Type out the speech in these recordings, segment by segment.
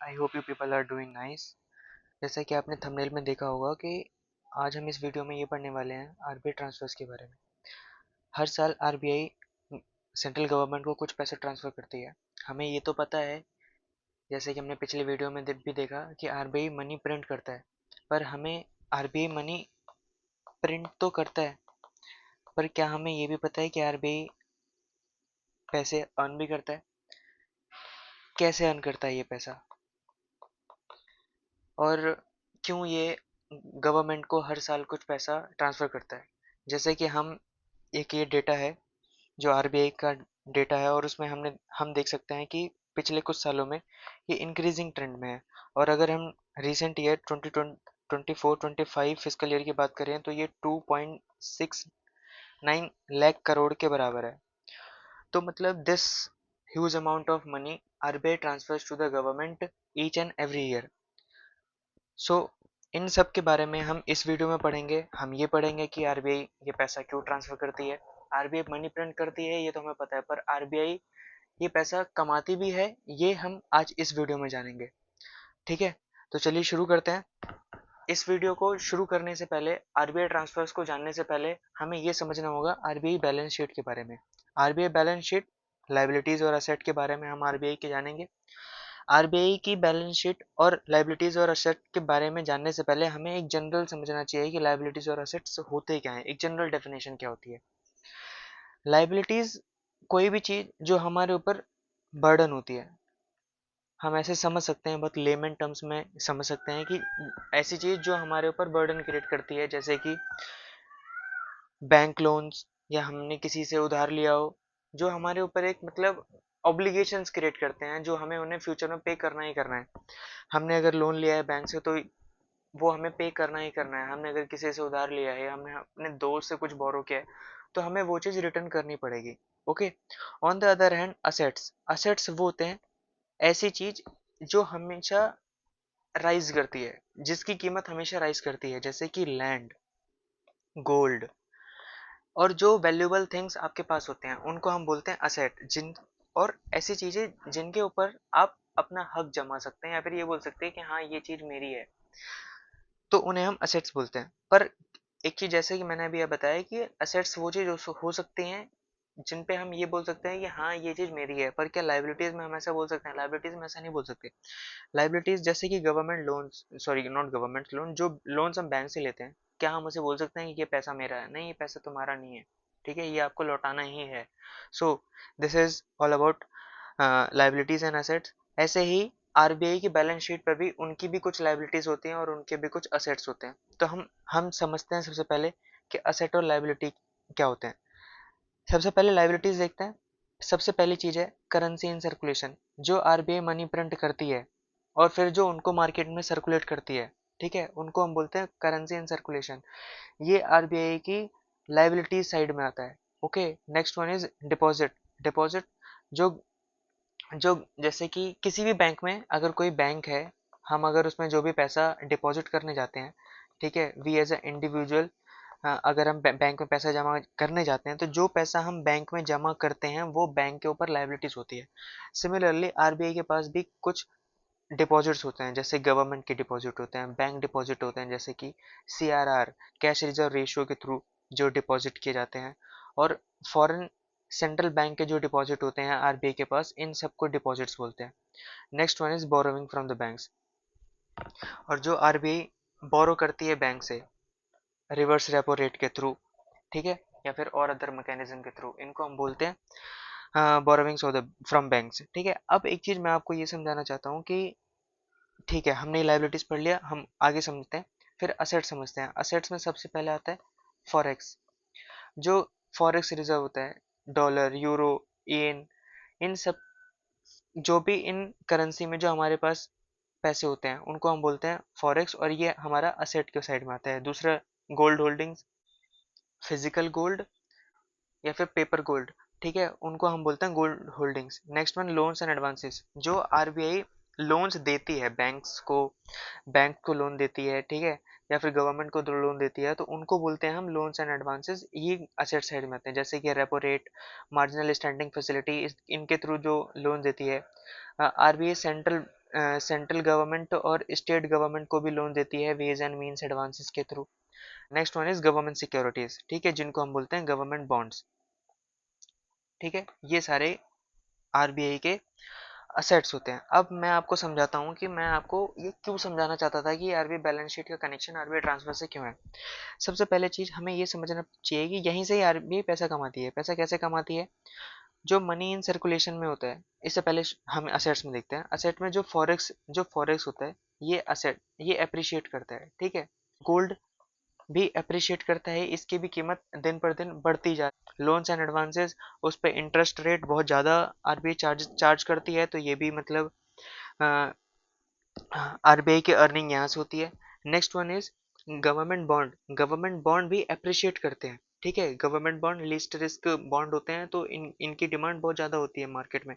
I hope you people are doing nice. जैसा कि आपने थंबनेल में देखा होगा कि आज हम इस वीडियो में ये पढ़ने वाले हैं आरबीआई ट्रांसफर्स के बारे में। हर साल आरबीआई सेंट्रल गवर्नमेंट को कुछ पैसे ट्रांसफ़र करती है। हमें ये तो पता है, जैसे कि हमने पिछले वीडियो में भी देखा कि आरबीआई मनी प्रिंट करता है, पर हमें आरबीआई मनी प्रिंट तो करता है, पर क्या हमें ये भी पता है कि आरबीआई पैसे अर्न भी करता है? कैसे अर्न करता है ये पैसा, और क्यों ये गवर्नमेंट को हर साल कुछ पैसा ट्रांसफ़र करता है? जैसे कि एक ये डेटा है जो आरबीआई का डेटा है, और उसमें हम देख सकते हैं कि पिछले कुछ सालों में ये इंक्रीजिंग ट्रेंड में है। और अगर हम रिसेंट ईयर 2024-25 फिजिकल ईयर की बात करें तो ये 2.69 लाख करोड़ के बराबर है। तो मतलब this huge amount of money RBI transfers to the government each and every year. So इन सब के बारे में हम इस वीडियो में पढ़ेंगे। हम ये पढ़ेंगे कि आरबीआई ये पैसा क्यों ट्रांसफर करती है। आरबीआई मनी प्रिंट करती है ये तो हमें पता है, पर आरबीआई ये पैसा कमाती भी है, ये हम आज इस वीडियो में जानेंगे। ठीक है, तो चलिए शुरू करते हैं। इस वीडियो को शुरू करने से पहले, आरबीआई ट्रांसफर्स को जानने से पहले हमें ये समझना होगा आरबीआई बैलेंस शीट के बारे में। आरबीआई बैलेंस शीट, लाइबिलिटीज और असेट के बारे में हम आरबीआई के जानेंगे। आरबीआई की बैलेंस शीट और लाइबिलिटीज और असेट के बारे में जानने से पहले हमें एक जनरल समझना चाहिए कि लाइबिलिटीज और असेट्स होते क्या हैं। एक जनरल डेफिनेशन क्या होती है? लाइबिलिटीज कोई भी चीज जो हमारे ऊपर बर्डन होती है। हम ऐसे समझ सकते हैं, बहुत लेमन टर्म्स में समझ सकते हैं कि ऐसी चीज जो हमारे ऊपर बर्डन क्रिएट करती है, जैसे कि बैंक लोन्स, या हमने किसी से उधार लिया हो, जो हमारे ऊपर एक मतलब ऑब्लिगेशंस क्रिएट करते हैं, जो हमें उन्हें फ्यूचर में पे करना ही करना है। हमने अगर लोन लिया है बैंक से तो वो हमें पे करना ही करना है। हमने अगर किसी से उधार लिया है, हमने अपने दोस्त से कुछ बोरो किया है, तो हमें वो चीज़ रिटर्न करनी पड़ेगी। Okay. On the other hand assets, assets वो होते हैं ऐसी चीज जो हमेशा राइज करती है, जिसकी कीमत हमेशा राइज करती है, जैसे कि लैंड, गोल्ड, और जो वैल्यूएबल थिंग्स आपके पास होते हैं उनको हम बोलते हैं असेट। और ऐसी चीजें जिनके ऊपर आप अपना हक जमा सकते हैं, या फिर ये बोल सकते हैं कि हाँ ये चीज मेरी है, तो उन्हें हम असेट्स बोलते हैं। पर एक चीज जैसे कि मैंने अभी बताया कि असेट्स वो चीज हो सकती हैं जिन पे हम ये बोल सकते हैं कि हाँ ये चीज मेरी है। पर क्या लाइबिलिटीज में हम ऐसा बोल सकते हैं? लाइबिलिटीज में ऐसा नहीं बोल सकते। लाइबिलिटीज जैसे कि government loans, sorry not government loan, जो लोन्स हम बैंक से लेते हैं, क्या हम उसे बोल सकते हैं कि ये पैसा मेरा है? नहीं, ये पैसा तुम्हारा नहीं है। ठीक है, ये आपको लौटाना ही है। So this is all about liabilities and assets. ऐसे ही आरबीआई की बैलेंस शीट पर भी उनकी भी कुछ लाइबिलिटीज होती हैं और उनके भी कुछ असेट्स होते हैं। तो हम समझते हैं सबसे पहले कि असेट और लाइबिलिटी क्या होते हैं। सबसे पहले लाइबिलिटीज देखते हैं। सबसे पहली चीज है करेंसी इन सर्कुलेशन, जो आरबीआई मनी प्रिंट करती है और फिर जो उनको मार्केट में सर्कुलेट करती है। ठीक है, उनको हम बोलते हैं करेंसी इन सर्कुलेशन। ये आरबीआई की लाइबिलिटी साइड में आता है। Okay. Next one is deposit. Deposit जो जो जैसे कि किसी भी बैंक में, अगर कोई बैंक है, हम अगर उसमें जो भी पैसा डिपॉजिट करने जाते हैं, ठीक है, वी एज अ इंडिविजुअल, अगर हम बैंक में पैसा जमा करने जाते हैं, तो जो पैसा हम बैंक में जमा करते हैं वो बैंक के ऊपर लाइबिलिटीज होती है। सिमिलरली आरबीआई के पास भी कुछ डिपॉजिट्स होते हैं, जैसे गवर्नमेंट के डिपॉजिट होते हैं, बैंक डिपॉजिट होते हैं, जैसे कि सीआरआर, कैश रिजर्व रेशियो के थ्रू जो डिपॉजिट किए जाते हैं, और फॉरेन सेंट्रल बैंक के जो डिपॉजिट होते हैं आरबीआई के पास, इन सबको डिपॉजिट्स बोलते हैं। Next one is borrowing from the banks, और जो आरबीआई बोरो करती है बैंक से रिवर्स रेपो रेट के थ्रू, ठीक है, या फिर और अदर मैकेनिज्म के थ्रू, इनको हम बोलते हैं borrowings of the from banks. ठीक है, अब एक चीज मैं आपको ये समझाना चाहता हूँ कि ठीक है, हमने लाइबिलिटीज पढ़ लिया, हम आगे समझते हैं। फिर असेट समझते हैं। असेट्स में सबसे पहले आता है फॉरेक्स। जो फॉरेक्स रिजर्व होता है, डॉलर, यूरो, येन, इन सब, जो भी इन करेंसी में जो हमारे पास पैसे होते हैं उनको हम बोलते हैं फॉरेक्स, और ये हमारा असेट के साइड में आता है। दूसरा, गोल्ड होल्डिंग्स, फिजिकल गोल्ड या फिर पेपर गोल्ड, ठीक है, उनको हम बोलते हैं gold holdings. Next one, loans and advances, जो आरबीआई लोन्स देती है बैंक्स को, बैंक को लोन देती है, ठीक है, या फिर गवर्नमेंट को लोन देती है, तो उनको बोलते हैं हम लोन्स एंड एडवांसेस। ये असेट साइड में आते हैं, जैसे कि repo rate, marginal standing facility, इनके थ्रू जो लोन देती है आरबीआई। सेंट्रल सेंट्रल गवर्नमेंट और स्टेट गवर्नमेंट को भी लोन देती है वेज एंड मीन्स एडवांसेस के through. Next one is government securities, ठीक है, जिनको हम बोलते हैं गवर्नमेंट बॉन्ड्स। ठीक है, ये सारे आरबीआई के असेट्स होते हैं। अब मैं आपको समझाता हूँ कि मैं आपको ये क्यों समझाना चाहता था कि आरबीआई बैलेंस शीट का कनेक्शन आरबीआई ट्रांसफर से क्यों है। सबसे पहले चीज हमें ये समझना चाहिए कि यहीं से ही आरबीआई पैसा कमाती है। पैसा कैसे कमाती है? जो मनी इन सर्कुलेशन में होता है। इससे पहले हम असेट्स में देखते हैं। असेट में जो फॉरेक्स होता है, ये असेट ये अप्रिशिएट करता है, ठीक है। गोल्ड भी अप्रिशिएट करता है, इसकी भी कीमत दिन पर दिन बढ़ती जा रही है। लोन्स एंड एडवांसेस, उस पर इंटरेस्ट रेट बहुत ज़्यादा आरबीआई चार्ज करती है, तो ये भी मतलब आरबीआई की अर्निंग यहाँ से होती है। Next one is government bond. Government bond भी अप्रिशिएट करते हैं, ठीक है। Government bond least risk bond होते हैं, तो इनकी डिमांड बहुत ज़्यादा होती है मार्केट में,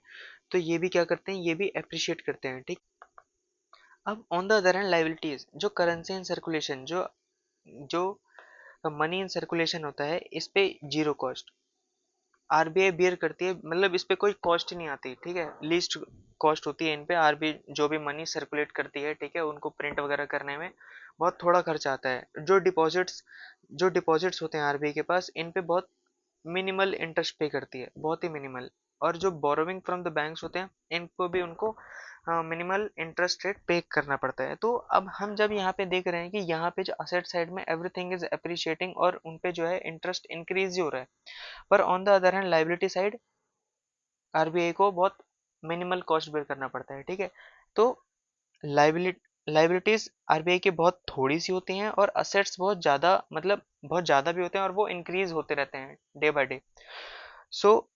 तो ये भी क्या करते हैं, ये भी अप्रिशिएट करते हैं, ठीक। अब on the other hand liabilities, जो करेंसी इन सर्कुलेशन, जो जो मनी इन सर्कुलेशन होता है, इस पे जीरो कॉस्ट आरबीआई बियर करती है, मतलब इस पे कोई कॉस्ट ही नहीं आती, ठीक है। लीस्ट कॉस्ट होती है इन पे। आरबीआई जो भी मनी सर्कुलेट करती है, ठीक है, उनको प्रिंट वगैरह करने में बहुत थोड़ा खर्चा आता है। जो डिपॉजिट्स होते हैं आरबीआई के पास, इन पे बहुत मिनिमल इंटरेस्ट पे करती है, बहुत ही मिनिमल। और जो बोरोविंग फ्रॉम द बैंक्स होते हैं, इनको भी उनको मिनिमल इंटरेस्ट रेट पे करना पड़ता है। तो अब हम जब यहाँ पे देख रहे हैं कि यहाँ पे जो असेट साइड में एवरीथिंग इज अप्रिशिएटिंग और उन पे जो है इंटरेस्ट इंक्रीज ही हो रहा है, पर on the other hand liability side RBI को बहुत मिनिमल कॉस्ट बेयर करना पड़ता है, ठीक है। तो लाइबिलिटीज आरबीआई की बहुत थोड़ी सी होती हैं और असेट्स बहुत ज़्यादा, मतलब बहुत ज़्यादा भी होते हैं, और वो इंक्रीज होते रहते हैं day by day. So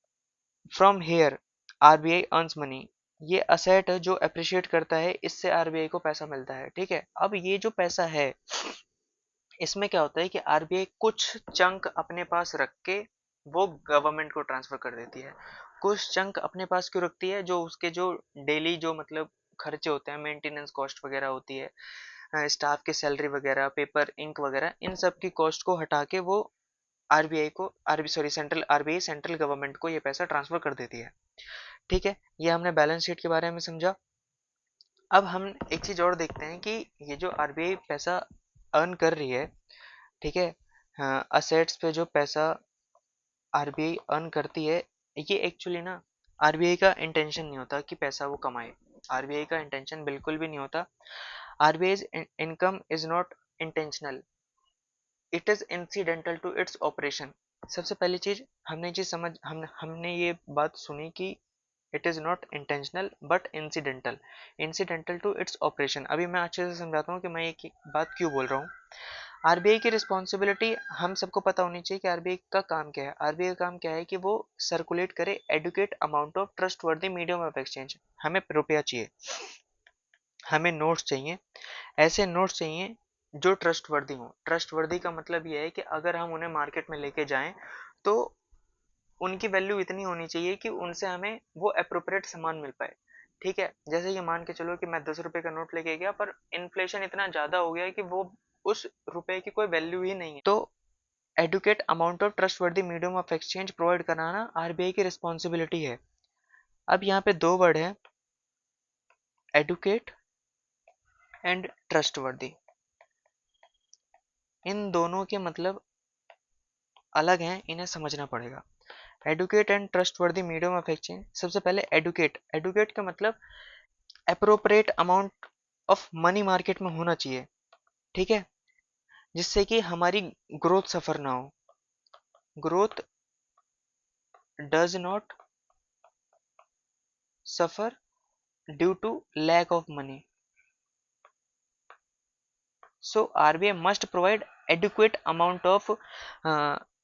from here RBI earns money. ये असेट जो अप्रिशिएट करता है, इससे आरबीआई को पैसा मिलता है, ठीक है। अब ये जो पैसा है, इसमें क्या होता है कि आरबीआई कुछ चंक अपने पास रख के वो गवर्नमेंट को ट्रांसफर कर देती है। कुछ चंक अपने पास क्यों रखती है? जो उसके जो डेली जो मतलब खर्चे होते हैं, मेंटेनेंस कॉस्ट वगैरह होती है, स्टाफ की सैलरी वगैरह, पेपर इंक वगैरह, इन सब की कॉस्ट को हटा के वो आरबीआई को RB sorry central RBI central government को ये पैसा ट्रांसफर कर देती है, ठीक है। ये हमने बैलेंस शीट के बारे में समझा। अब हम एक चीज और देखते हैं कि ये जो आरबीआई पैसा अर्न कर रही है, ठीक है, हाँ, असेट्स पे जो पैसा आरबीआई अर्न करती है, ये एक्चुअली ना आरबीआई का इंटेंशन नहीं होता कि पैसा वो कमाए। आरबीआई का इंटेंशन बिल्कुल भी नहीं होता। RBI income is not intentional, it is incidental to its operation. सबसे पहली चीज हमने ये बात सुनी कि it is not intentional but incidental, incidental to its operation. अभी मैं अच्छे से समझाता हूँ कि मैं ये बात क्यों बोल रहा हूँ। आरबीआई की रिस्पॉन्सिबिलिटी हम सबको पता होनी चाहिए कि आरबीआई का काम क्या है। आरबीआई का काम क्या है कि वो सर्कुलेट करे adequate amount of trustworthy medium of exchange. हमें रुपया चाहिए, हमें नोट्स चाहिए, ऐसे नोट्स चाहिए जो ट्रस्टवर्दी हो। ट्रस्टवर्दी का मतलब ये है कि अगर हम उन्हें मार्केट में लेके जाएं, तो उनकी वैल्यू इतनी होनी चाहिए कि उनसे हमें वो अप्रोप्रिएट सामान मिल पाए, ठीक है। जैसे ये मान के चलो कि मैं 10 रुपए का नोट लेके गया, पर इन्फ्लेशन इतना ज्यादा हो गया है कि वो उस रुपए की कोई वैल्यू ही नहीं है। तो adequate amount of trustworthy medium of exchange provide कराना आरबीआई की रिस्पॉन्सिबिलिटी है। अब यहाँ पे दो वर्ड है, एडुकेट एंड ट्रस्टवर्दी। इन दोनों के मतलब अलग हैं, इन्हें समझना पड़ेगा। Adequate and trustworthy medium of exchange. सबसे पहले एडुकेट, एडुकेट का मतलब appropriate amount of money market में होना चाहिए, ठीक है, जिससे कि हमारी ग्रोथ सफर ना हो। Growth does not suffer due to lack of money. So RBI must provide adequate amount of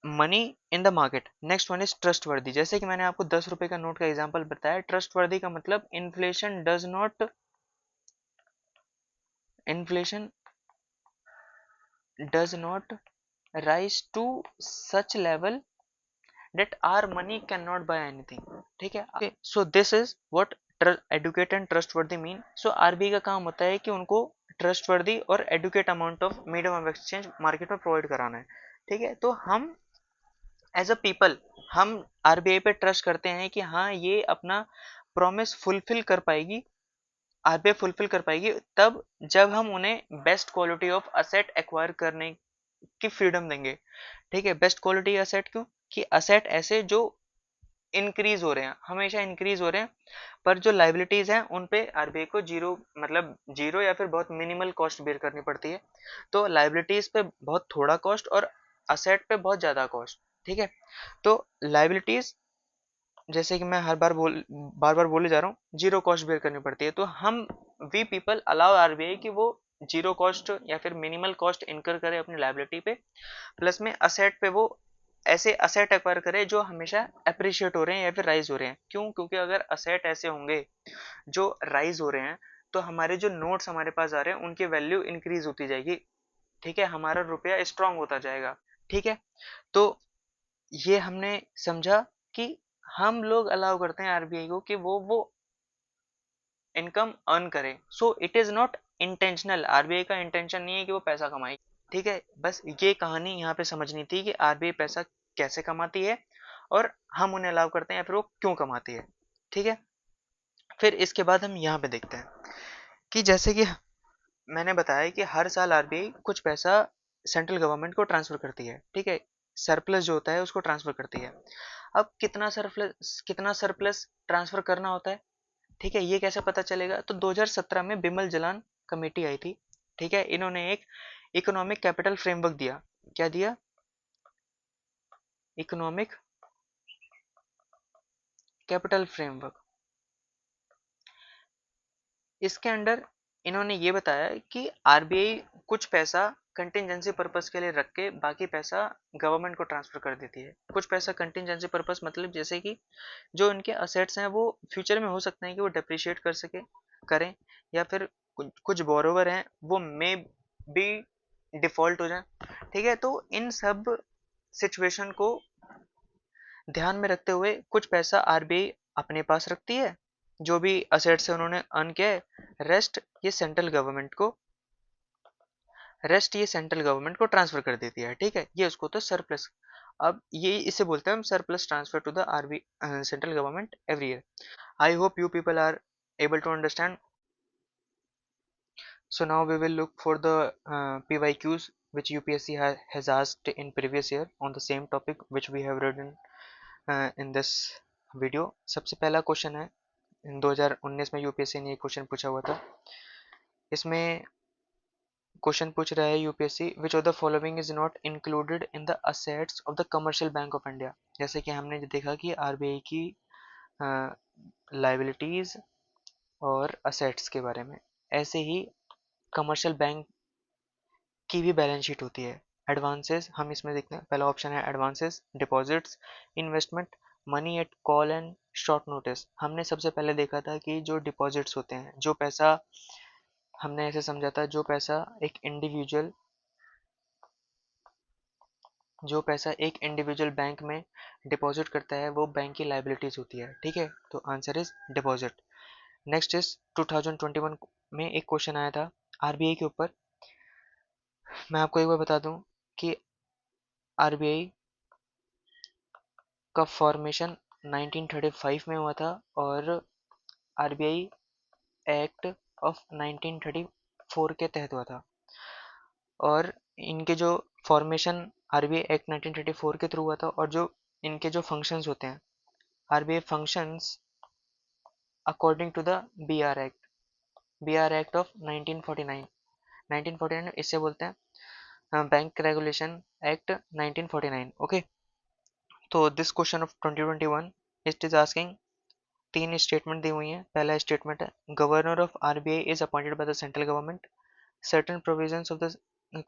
money in the market. Next one is trustworthy. जैसे कि मैंने आपको 10 रुपए का नोट का एग्जांपल बताया, ट्रस्टवर्दी का मतलब inflation does not rise to such level that our money cannot buy anything, ठीक है। okay, so this is what educate and trustworthy mean। so RBI का काम होता है कि उनको ट्रस्टवर्दी और adequate amount of medium of exchange market में प्रोवाइड कराना है, ठीक है। तो हम एज अ पीपल हम आरबीआई पे ट्रस्ट करते हैं कि हाँ, ये अपना प्रॉमिस फुलफिल कर पाएगी आरबीआई फुलफिल कर पाएगी तब जब हम उन्हें best quality of asset acquire करने की फ्रीडम देंगे। ठीक है, बेस्ट क्वालिटी असेट क्यों? कि असेट ऐसे जो इंक्रीज हो रहे हैं, हमेशा इंक्रीज हो रहे हैं, पर जो लाइबिलिटीज हैं उन पे आरबीआई को जीरो, मतलब जीरो या फिर बहुत मिनिमल कॉस्ट बेयर करनी पड़ती है। तो लाइबिलिटीज पे बहुत थोड़ा कॉस्ट और असेट पे बहुत ज्यादा कॉस्ट। ठीक है, तो लाइबिलिटीज जैसे कि मैं हर बार बार बोले जा रहा हूँ, जीरो कॉस्ट बेयर करनी पड़ती है। तो हम वी पीपल अलाउ आरबीआई कि वो जीरो कॉस्ट या फिर मिनिमल कॉस्ट इनकर करे अपनी लाइबिलिटी पे, प्लस में असेट पे वो ऐसे असेट एक्वायर करे जो हमेशा अप्रिशिएट हो रहे हैं या फिर राइज हो रहे हैं। क्यों? क्योंकि अगर असेट ऐसे होंगे जो राइज हो रहे हैं तो हमारे जो नोट्स हमारे पास आ रहे हैं उनकी वैल्यू इंक्रीज होती जाएगी। ठीक है, हमारा रुपया स्ट्रांग होता जाएगा। ठीक है, तो ये हमने समझा कि हम लोग अलाउ करते हैं आरबीआई को कि वो इनकम अर्न करे। So it is not intentional, RBI का इंटेंशन नहीं है कि वो पैसा कमाए। ठीक है, बस ये कहानी यहाँ पे समझनी थी कि आरबीआई पैसा कैसे कमाती है और हम उन्हें अलाउ करते हैं या फिर वो क्यों कमाती है। ठीक है, फिर इसके बाद हम यहाँ पे देखते हैं कि जैसे कि मैंने बताया कि हर साल आरबीआई कुछ पैसा सेंट्रल गवर्नमेंट को ट्रांसफर करती है। ठीक है, सरप्लस जो होता है उसको ट्रांसफर करती है। अब कितना सरप्लस ट्रांसफर करना होता है, ठीक है, ये कैसे पता चलेगा? तो 2017 में बिमल जलान कमेटी आई थी। ठीक है, इन्होंने एक इकोनॉमिक कैपिटल फ्रेमवर्क दिया। क्या दिया? Economic capital framework. इसके अंडर इन्होंने ये बताया कि आरबीआई कुछ पैसा कंटिजेंसी पर्पस के लिए रख के बाकी पैसा गवर्नमेंट को ट्रांसफर कर देती है। कुछ पैसा कंटिजेंसी पर्पस मतलब जैसे कि जो इनके असेट्स हैं वो फ्यूचर में हो सकते हैं कि वो डेप्रिशिएट कर सके करें, या फिर कुछ बोरोवर हैं वो मे बी डिफॉल्ट हो जाए। ठीक है, तो इन सब सिचुएशन को ध्यान में रखते हुए कुछ पैसा आरबीआई अपने पास रखती है, जो भी असेट्स है उन्होंने अर्न किया है, रेस्ट ये सेंट्रल गवर्नमेंट को ट्रांसफर कर देती है। ठीक है, ये उसको तो सरप्लस। अब ये इसे बोलते हैं हम surplus transfer to the RB central government every year. I hope you people are able to understand. So now we will look for the PYQs which UPSC has asked in previous year on the same topic which we have written in this video. सबसे पहला question है, 2019 में UPSC ने एक question पूछा हुआ था। इसमें क्वेश्चन पूछ रहा है UPSC, which of the following is not included in the assets of the commercial bank of India. जैसे कि हमने देखा कि आरबीआई की लाइबिलिटीज और असेट्स के बारे में, ऐसे ही कमर्शियल बैंक की भी बैलेंस शीट होती है। एडवांसेस हम इसमें देखते हैं, पहला ऑप्शन है advances, deposits, investment, money at call and short notice. हमने सबसे पहले देखा था कि जो डिपॉजिट्स होते हैं, जो पैसा हमने ऐसे समझा था, जो पैसा एक इंडिविजुअल बैंक में डिपॉजिट करता है वो बैंक की लाइबिलिटीज होती है। ठीक है, तो answer is deposit. Next is 2021 में एक क्वेश्चन आया था आरबीआई के ऊपर। मैं आपको एक बार बता दूं कि आरबीआई का फॉर्मेशन 1935 में हुआ था और आरबीआई एक्ट ऑफ 1934 के तहत हुआ था। और इनके जो फॉर्मेशन आरबीआई एक्ट 1934 के थ्रू हुआ था, और जो इनके जो फंक्शंस होते हैं, RBI functions according to the B R act of 1949। 1949 इससे बोलते हैं बैंक रेगुलेशन एक्ट 1949। ओके, तो this question of 2021 it is asking, तीन स्टेटमेंट दी हुई हैं। पहला स्टेटमेंट है, governor of RBI is appointed by the central government. Certain provisions of the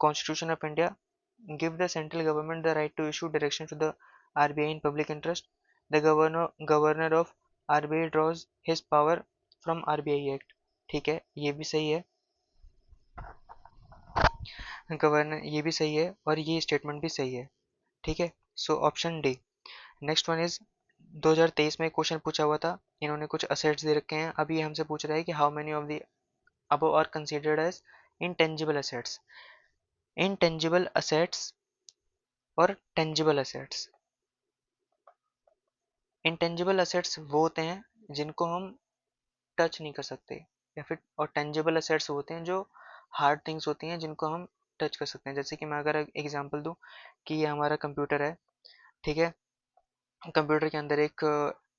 constitution of India give the central government the right to issue direction to the RBI in public interest. The governor of RBI draws his power from RBI act. ठीक है, ये भी सही है, governor ये भी सही है और ये स्टेटमेंट भी सही है। ठीक है, so option D. Next one is 2023 में क्वेश्चन पूछा हुआ था, इन्होंने कुछ असेट्स दे रखे हैं। अभी हमसे पूछ रहा है कि how many of the above are considered as intangible assets। intangible assets और tangible assets। intangible assets वो होते हैं जिनको हम टच नहीं कर सकते, या फिर और टेंजिबल असेट्स होते हैं जो हार्ड थिंग्स होती हैं जिनको हम टच कर सकते हैं। जैसे कि मैं अगर एग्जांपल दूं कि ये हमारा कंप्यूटर है, ठीक है, कंप्यूटर के अंदर एक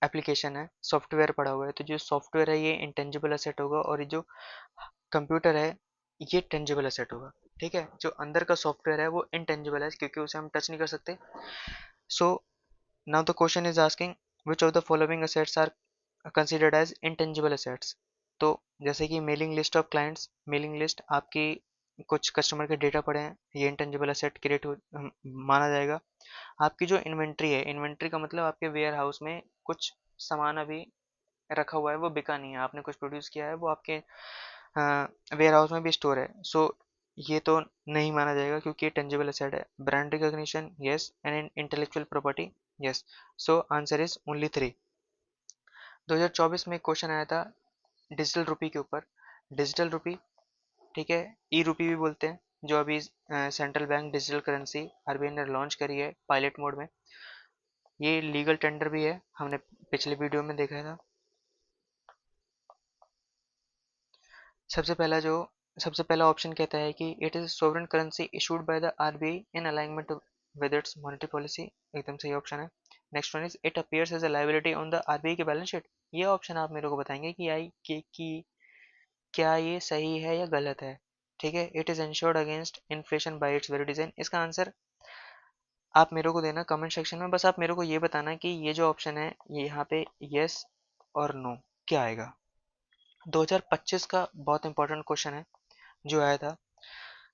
एप्लीकेशन है, सॉफ्टवेयर पड़ा हुआ है, तो जो सॉफ्टवेयर है ये इंटेंजिबल असेट होगा और ये जो कंप्यूटर है ये टेंजिबल असेट होगा। ठीक है, जो अंदर का सॉफ्टवेयर है वो इनटेंजिबल है क्योंकि उसे हम टच नहीं कर सकते। So now the question is asking which of the following assets are considered as intangible assets. तो जैसे कि mailing list of clients, mailing list आपकी कुछ कस्टमर के डेटा पड़े हैं, ये इंटेंजिबल असेट क्रिएट हो माना जाएगा। आपकी जो इन्वेंट्री है, इन्वेंट्री का मतलब आपके वेयर हाउस में कुछ सामान अभी रखा हुआ है, वो बिका नहीं है, आपने कुछ प्रोड्यूस किया है, वो आपके वेयर हाउस में भी स्टोर है। सो ये तो नहीं माना जाएगा क्योंकि ये टेंजिबल एसेट है। Brand recognition yes, and intellectual property yes. So answer is only 3। 2024 में एक क्वेश्चन आया था डिजिटल रुपी के ऊपर। डिजिटल रुपी, ठीक है, ई रुपी भी बोलते हैं, जो अभी central bank digital currency RBI ने लॉन्च करी है पायलट मोड में। ये लीगल टेंडर भी है, हमने पिछले वीडियो में देखा था। सबसे पहला जो सबसे पहला ऑप्शन कहता है कि it is sovereign currency issued by the RBI in alignment with its monetary policy. एकदम सही ऑप्शन है। Next one is it appears as a liability on the RBI के बैलेंस शीट। ये ऑप्शन आप मेरे को बताएंगे कि क्या ये सही है या गलत है। ठीक है, it is insured against inflation bye it's very design. इसका आंसर आप मेरे को देना कमेंट सेक्शन में। बस आप मेरे को ये बताना कि ये जो ऑप्शन है ये यहाँ पे यस और नो क्या आएगा। 2025 का बहुत इंपॉर्टेंट क्वेश्चन है जो आया था,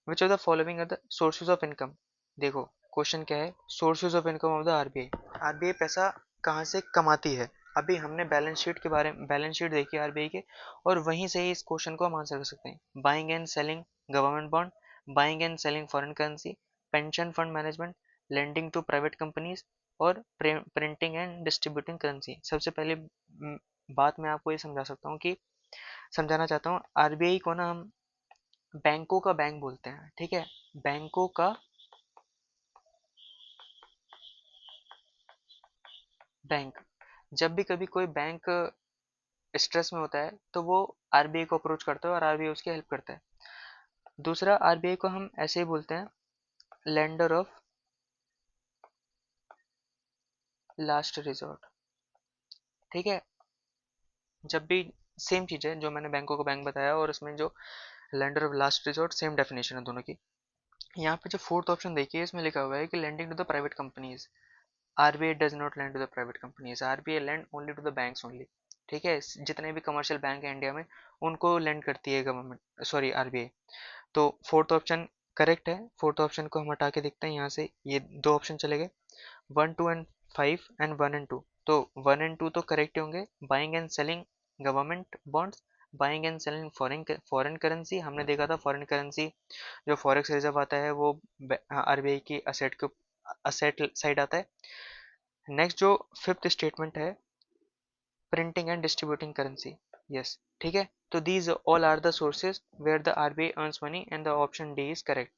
which of the following are the sources of income. देखो क्वेश्चन क्या है, sources of income of the RBI. RBI पैसा कहाँ से कमाती है। अभी हमने बैलेंस शीट के बारे में, बैलेंस शीट देखी आरबीआई के, और वहीं से ही इस क्वेश्चन को हम आंसर कर सकते हैं। Buying and selling government bond, buying and selling foreign currency, pension fund management, lending to private companies, और प्रिंटिंग एंड डिस्ट्रीब्यूटिंग करेंसी। सबसे पहले बात मैं आपको ये समझा सकता हूँ कि समझाना चाहता हूँ, आरबीआई को ना हम बैंकों का बैंक बोलते हैं। ठीक है, बैंकों का बैंक। जब भी कभी कोई बैंक स्ट्रेस में होता है तो वो आरबीआई को अप्रोच करता है और आरबीआई उसकी हेल्प करता है। दूसरा, आरबीआई को हम ऐसे ही बोलते हैं लेंडर ऑफ लास्ट रिजॉर्ट। ठीक है, जब भी सेम चीज है जो मैंने बैंकों का बैंक बताया और इसमें जो lender of last resort, same definition है दोनों की। यहाँ पे जो फोर्थ ऑप्शन देखिए इसमें लिखा हुआ है कि lending to the private companies. RBI does not lend to the private companies, RBI lend only to the banks only. ठीक है, जितने भी कमर्शियल बैंक है इंडिया में उनको लैंड करती है गवर्नमेंट, सॉरी आरबीआई। तो फोर्थ ऑप्शन करेक्ट है। फोर्थ ऑप्शन को हम हटा के देखते हैं यहाँ से, ये दो ऑप्शन चले गए, 1 2 एंड 5 एंड 1 एंड 2। तो 1 एंड 2 तो करेक्ट होंगे। Buying and selling government bonds, buying and selling foreign currency. हमने देखा था फॉरेन करेंसी जो फॉरेक्स रिजर्व आता है वो आरबीआई की असेट के असेट साइड आता है। नेक्स्ट जो फिफ्थ स्टेटमेंट है, printing and distributing currency. Yes, ठीक है, तो these all are the sources where the RBI earns money and the option D is correct.